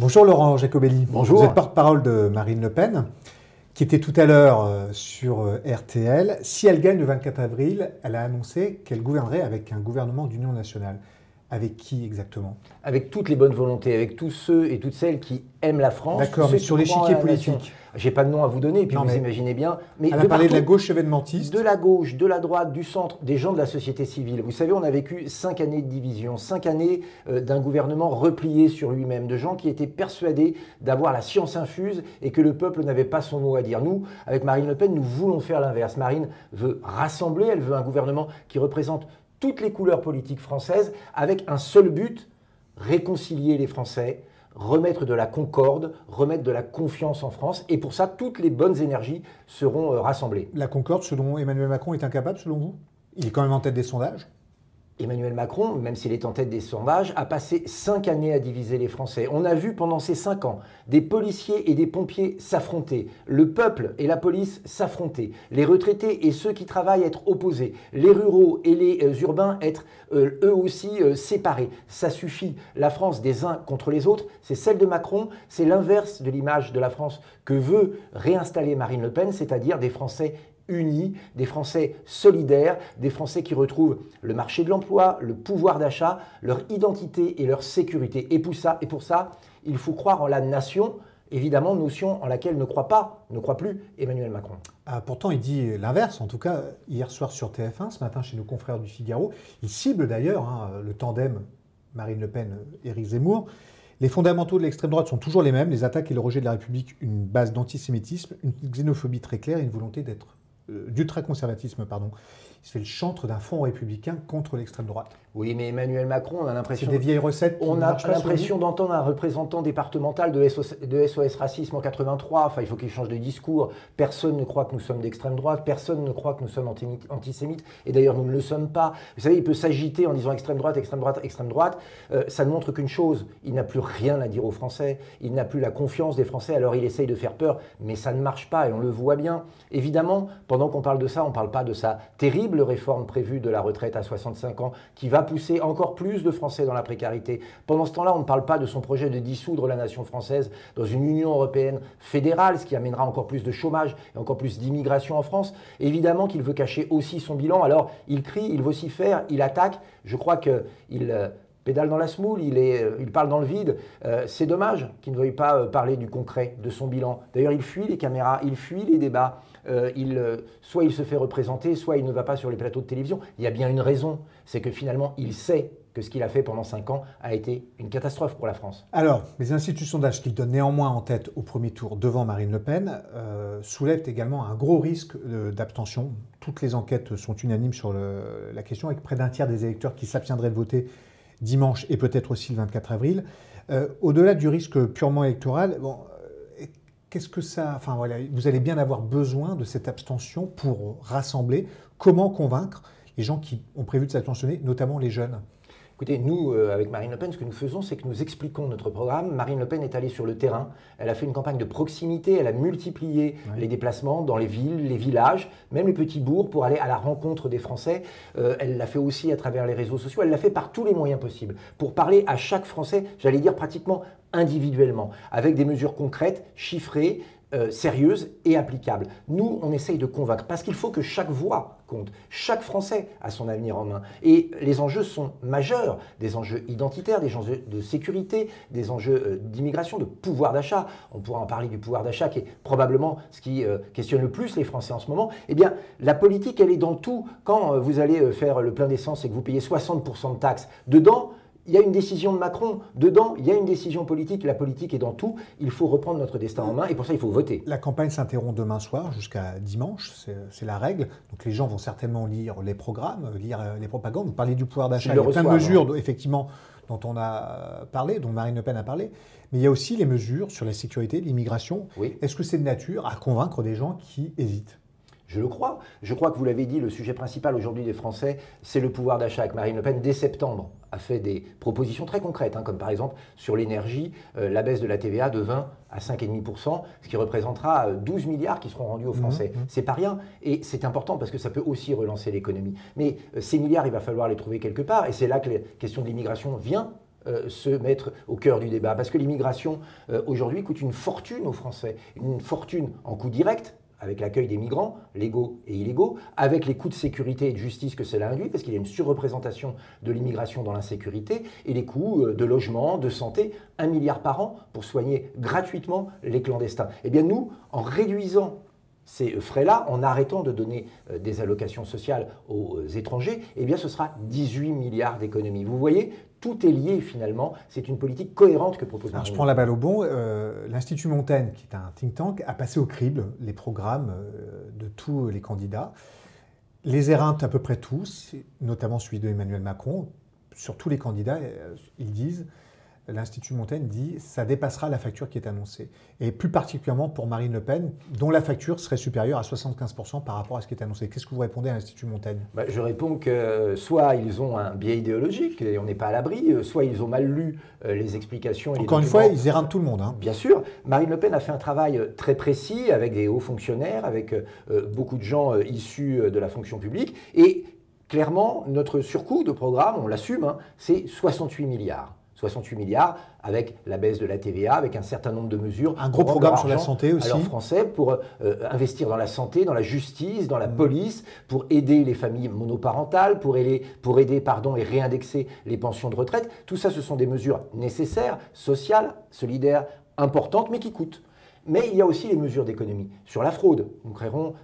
Bonjour Laurent Jacobelli. Bonjour. Vous êtes porte-parole de Marine Le Pen, qui était tout à l'heure sur RTL. Si elle gagne le 24 avril, elle a annoncé qu'elle gouvernerait avec un gouvernement d'union nationale. Avec qui exactement? Avec toutes les bonnes volontés, avec tous ceux et toutes celles qui aiment la France. D'accord, mais sur l'échiquier politique. J'ai pas de nom à vous donner, et puis non, vous imaginez bien. Mais elle a parlé de la gauche événementiste. De la gauche, de la droite, du centre, des gens de la société civile. Vous savez, on a vécu 5 années de division, 5 années d'un gouvernement replié sur lui-même, de gens qui étaient persuadés d'avoir la science infuse et que le peuple n'avait pas son mot à dire. Nous, avec Marine Le Pen, nous voulons faire l'inverse. Marine veut rassembler, elle veut un gouvernement qui représente toutes les couleurs politiques françaises avec un seul but, réconcilier les Français, remettre de la concorde, remettre de la confiance en France. Et pour ça, toutes les bonnes énergies seront rassemblées. La concorde, selon Emmanuel Macron, est incapable, selon vous? Il est quand même en tête des sondages. Emmanuel Macron, même s'il est en tête des sondages, a passé 5 années à diviser les Français. On a vu pendant ces 5 ans des policiers et des pompiers s'affronter, le peuple et la police s'affronter, les retraités et ceux qui travaillent être opposés, les ruraux et les urbains être eux aussi séparés. Ça suffit. La France des uns contre les autres, c'est celle de Macron, c'est l'inverse de l'image de la France que veut réinstaller Marine Le Pen, c'est-à-dire des Français unis, des Français solidaires, des Français qui retrouvent le marché de l'emploi, le pouvoir d'achat, leur identité et leur sécurité. Et pour ça, il faut croire en la nation, évidemment, notion en laquelle ne croit plus Emmanuel Macron. Ah, pourtant, il dit l'inverse. En tout cas, hier soir sur TF1, ce matin chez nos confrères du Figaro, il cible d'ailleurs le tandem Marine Le Pen, Éric Zemmour. Les fondamentaux de l'extrême droite sont toujours les mêmes, les attaques et le rejet de la République, une base d'antisémitisme, une xénophobie très claire et une volonté d'ultraconservatisme, pardon. Il se fait le chantre d'un front républicain contre l'extrême droite. Oui, mais Emmanuel Macron, on a l'impression... C'est des vieilles recettes. On a l'impression d'entendre un représentant départemental de SOS Racisme en 83. Enfin, il faut qu'il change de discours. Personne ne croit que nous sommes d'extrême droite. Personne ne croit que nous sommes antisémites. Et d'ailleurs, nous ne le sommes pas. Vous savez, il peut s'agiter en disant extrême droite, extrême droite, extrême droite. Ça ne montre qu'une chose. Il n'a plus rien à dire aux Français. Il n'a plus la confiance des Français. Alors, il essaye de faire peur. Mais ça ne marche pas et on le voit bien. Évidemment, pendant qu'on parle de ça, on ne parle pas de sa terrible réforme prévue de la retraite à 65 ans qui va pousser encore plus de Français dans la précarité. Pendant ce temps-là, on ne parle pas de son projet de dissoudre la nation française dans une Union européenne fédérale, ce qui amènera encore plus de chômage et encore plus d'immigration en France. Évidemment qu'il veut cacher aussi son bilan. Alors, il crie, il vocifère, il attaque. Je crois qu'il pédale dans la semoule, il parle dans le vide. C'est dommage qu'il ne veuille pas parler du concret, de son bilan. D'ailleurs, il fuit les caméras, il fuit les débats. Soit il se fait représenter, soit il ne va pas sur les plateaux de télévision. Il y a bien une raison, c'est que finalement, il sait que ce qu'il a fait pendant 5 ans a été une catastrophe pour la France. Alors, les instituts de sondage qu'il donne néanmoins en tête au premier tour devant Marine Le Pen soulèvent également un gros risque d'abstention. Toutes les enquêtes sont unanimes sur la question, avec près d'un tiers des électeurs qui s'abstiendraient de voter dimanche et peut-être aussi le 24 avril. Au-delà du risque purement électoral, bon, qu'est-ce que ça... Enfin voilà, vous allez bien avoir besoin de cette abstention pour rassembler. Comment convaincre les gens qui ont prévu de s'abstentionner, notamment les jeunes? Écoutez, nous, avec Marine Le Pen, ce que nous faisons, c'est que nous expliquons notre programme. Marine Le Pen est allée sur le terrain. Elle a fait une campagne de proximité. Elle a multiplié les déplacements dans les villes, les villages, même les petits bourgs pour aller à la rencontre des Français. Elle l'a fait aussi à travers les réseaux sociaux. Elle l'a fait par tous les moyens possibles pour parler à chaque Français, j'allais dire pratiquement individuellement, avec des mesures concrètes, chiffrées, sérieuses et applicables. Nous, on essaye de convaincre parce qu'il faut que chaque voix compte. Chaque Français a son avenir en main. Et les enjeux sont majeurs, des enjeux identitaires, des enjeux de sécurité, des enjeux d'immigration, de pouvoir d'achat. On pourra en parler du pouvoir d'achat qui est probablement ce qui questionne le plus les Français en ce moment. Eh bien, la politique, elle est dans tout. Quand vous allez faire le plein d'essence et que vous payez 60% de taxes, dedans, il y a une décision de Macron. Dedans, il y a une décision politique. La politique est dans tout. Il faut reprendre notre destin en main et pour ça, il faut voter. La campagne s'interrompt demain soir jusqu'à dimanche. C'est la règle. Donc les gens vont certainement lire les programmes, lire les propagandes. Vous parlez du pouvoir d'achat. Il y a plein de mesures, effectivement, dont on a parlé, dont Marine Le Pen a parlé. Mais il y a aussi les mesures sur la sécurité, l'immigration. Oui. Est-ce que c'est de nature à convaincre des gens qui hésitent ? Je le crois. Je crois que vous l'avez dit, le sujet principal aujourd'hui des Français, c'est le pouvoir d'achat. Avec Marine Le Pen, dès septembre, a fait des propositions très concrètes, comme par exemple sur l'énergie, la baisse de la TVA de 20 à 5,5%, ce qui représentera 12 milliards qui seront rendus aux Français. C'est pas rien et c'est important parce que ça peut aussi relancer l'économie. Mais ces milliards, il va falloir les trouver quelque part et c'est là que la question de l'immigration vient se mettre au cœur du débat. Parce que l'immigration, aujourd'hui, coûte une fortune aux Français. Une fortune en coût direct, avec l'accueil des migrants, légaux et illégaux, avec les coûts de sécurité et de justice que cela induit, parce qu'il y a une surreprésentation de l'immigration dans l'insécurité, et les coûts de logement, de santé, 1 milliard par an pour soigner gratuitement les clandestins. Eh bien nous, en réduisant ces frais-là, en arrêtant de donner des allocations sociales aux étrangers, eh bien ce sera 18 milliards d'économies. Vous voyez, tout est lié finalement, c'est une politique cohérente que propose Marine. Je prends la balle au bon. L'Institut Montaigne, qui est un think tank, a passé au crible les programmes de tous les candidats. Les éreintent à peu près tous, notamment celui d'Emmanuel Macron. Sur tous les candidats, ils disent, l'Institut Montaigne dit, ça dépassera la facture qui est annoncée. Et plus particulièrement pour Marine Le Pen, dont la facture serait supérieure à 75% par rapport à ce qui est annoncé. Qu'est-ce que vous répondez à l'Institut Montaigne? Je réponds que soit ils ont un biais idéologique, et on n'est pas à l'abri, soit ils ont mal lu les explications. Et encore une fois, ils éreintent tout le monde. Hein. Bien sûr. Marine Le Pen a fait un travail très précis avec des hauts fonctionnaires, avec beaucoup de gens issus de la fonction publique. Et clairement, notre surcoût de programme, on l'assume, hein, c'est 68 milliards. 68 milliards avec la baisse de la TVA, avec un certain nombre de mesures. Un gros programme sur la santé aussi. Alors français pour investir dans la santé, dans la justice, dans la police, pour aider les familles monoparentales, pour aider et réindexer les pensions de retraite. Tout ça, ce sont des mesures nécessaires, sociales, solidaires, importantes, mais qui coûtent. Mais il y a aussi les mesures d'économie. Sur la fraude,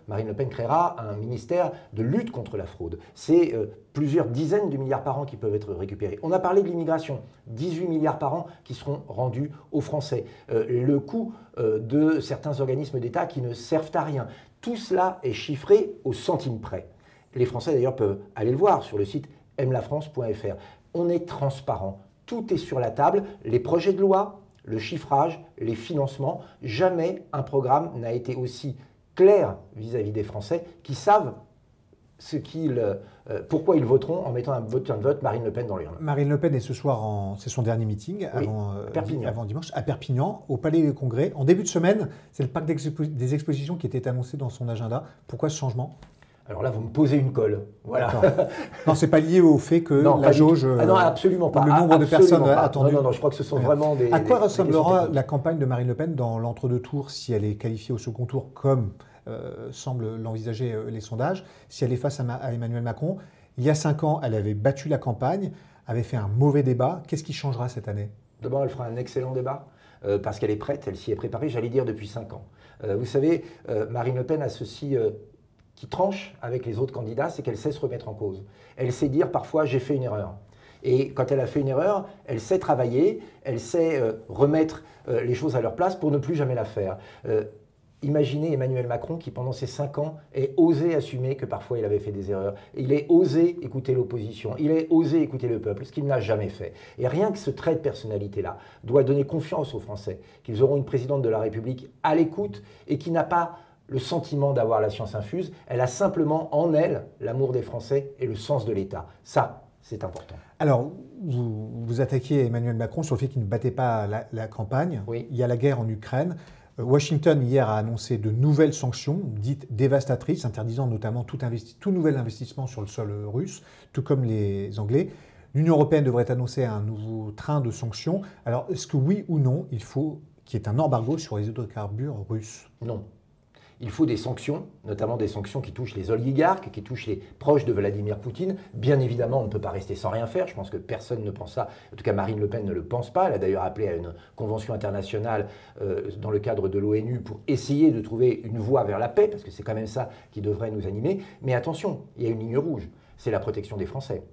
Marine Le Pen créera un ministère de lutte contre la fraude. C'est plusieurs dizaines de milliards par an qui peuvent être récupérés. On a parlé de l'immigration, 18 milliards par an qui seront rendus aux Français. Le coût de certains organismes d'État qui ne servent à rien. Tout cela est chiffré au centime près. Les Français d'ailleurs peuvent aller le voir sur le site aimelafrance.fr. On est transparent, tout est sur la table, les projets de loi, le chiffrage, les financements. Jamais un programme n'a été aussi clair vis-à-vis des Français qui savent pourquoi ils voteront en mettant un vote Marine Le Pen dans l'urne. Marine Le Pen est ce soir, c'est son dernier meeting avant dimanche, à Perpignan, au Palais des Congrès. En début de semaine, c'est le parc des expositions qui était annoncé dans son agenda. Pourquoi ce changement ? Alors là, vous me posez une colle. Voilà. Non, c'est pas lié au fait que la jauge. Non, absolument pas. Le nombre de personnes attendues. Non, je crois que ce sont vraiment des. À quoi ressemblera la campagne de Marine Le Pen dans l'entre-deux tours si elle est qualifiée au second tour, comme semblent l'envisager les sondages, si elle est face à Emmanuel Macron? Il y a 5 ans, elle avait battu la campagne, avait fait un mauvais débat. Qu'est-ce qui changera cette année? D'abord, elle fera un excellent débat. Parce qu'elle est prête, elle s'y est préparée, j'allais dire depuis 5 ans. Vous savez, Marine Le Pen a ceci qui tranche avec les autres candidats, c'est qu'elle sait se remettre en cause. Elle sait dire parfois « j'ai fait une erreur ». Et quand elle a fait une erreur, elle sait travailler, elle sait remettre les choses à leur place pour ne plus jamais la faire. Imaginez Emmanuel Macron qui, pendant ces 5 ans, ait osé assumer que parfois il avait fait des erreurs. Il ait osé écouter l'opposition, il ait osé écouter le peuple, ce qu'il n'a jamais fait. Et rien que ce trait de personnalité-là doit donner confiance aux Français, qu'ils auront une présidente de la République à l'écoute et qui n'a pas le sentiment d'avoir la science infuse. Elle a simplement en elle l'amour des Français et le sens de l'État. Ça, c'est important. Alors, vous attaquiez Emmanuel Macron sur le fait qu'il ne battait pas la campagne. Oui. Il y a la guerre en Ukraine. Washington, hier, a annoncé de nouvelles sanctions, dites dévastatrices, interdisant notamment tout nouvel investissement sur le sol russe, tout comme les Anglais. L'Union européenne devrait annoncer un nouveau train de sanctions. Alors, est-ce que oui ou non, il faut qu'il y ait un embargo sur les hydrocarbures russes? Non. Il faut des sanctions, notamment des sanctions qui touchent les oligarques, qui touchent les proches de Vladimir Poutine. Bien évidemment, on ne peut pas rester sans rien faire. Je pense que personne ne pense ça. En tout cas, Marine Le Pen ne le pense pas. Elle a d'ailleurs appelé à une convention internationale dans le cadre de l'ONU pour essayer de trouver une voie vers la paix, parce que c'est quand même ça qui devrait nous animer. Mais attention, il y a une ligne rouge, c'est la protection des Français.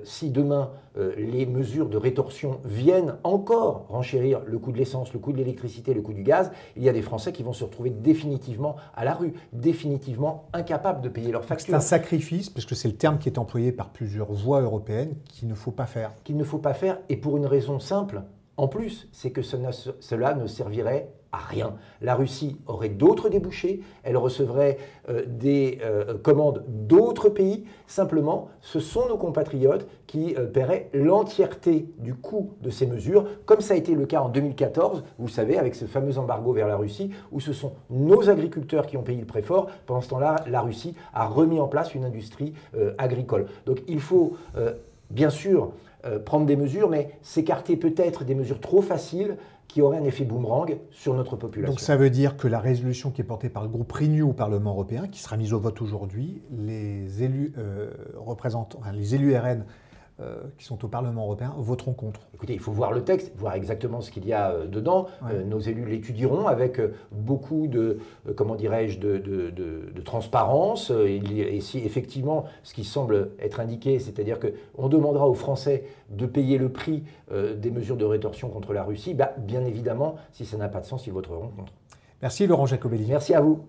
Si demain les mesures de rétorsion viennent encore renchérir le coût de l'essence, le coût de l'électricité, le coût du gaz, il y a des Français qui vont se retrouver définitivement à la rue, définitivement incapables de payer leurs factures. C'est un sacrifice, parce que c'est le terme qui est employé par plusieurs voix européennes, qu'il ne faut pas faire. Qu'il ne faut pas faire, et pour une raison simple, en plus, c'est que cela ne servirait à rien. La Russie aurait d'autres débouchés, elle recevrait des commandes d'autres pays. Simplement, ce sont nos compatriotes qui paieraient l'entièreté du coût de ces mesures, comme ça a été le cas en 2014, vous savez, avec ce fameux embargo vers la Russie, où ce sont nos agriculteurs qui ont payé le prix fort. Pendant ce temps-là, la Russie a remis en place une industrie agricole. Donc il faut, bien sûr, prendre des mesures, mais s'écarter peut-être des mesures trop faciles qui auraient un effet boomerang sur notre population. Donc ça veut dire que la résolution qui est portée par le groupe Renew au Parlement européen, qui sera mise au vote aujourd'hui, les élus les élus RN qui sont au Parlement européen voteront contre. Écoutez, il faut voir le texte, voir exactement ce qu'il y a dedans. Ouais. Nos élus l'étudieront avec beaucoup de, comment dirais-je, de transparence. Et si effectivement, ce qui semble être indiqué, c'est-à-dire qu'on demandera aux Français de payer le prix des mesures de rétorsion contre la Russie, bien évidemment, si ça n'a pas de sens, ils voteront contre. Merci Laurent Jacobelli. Merci à vous.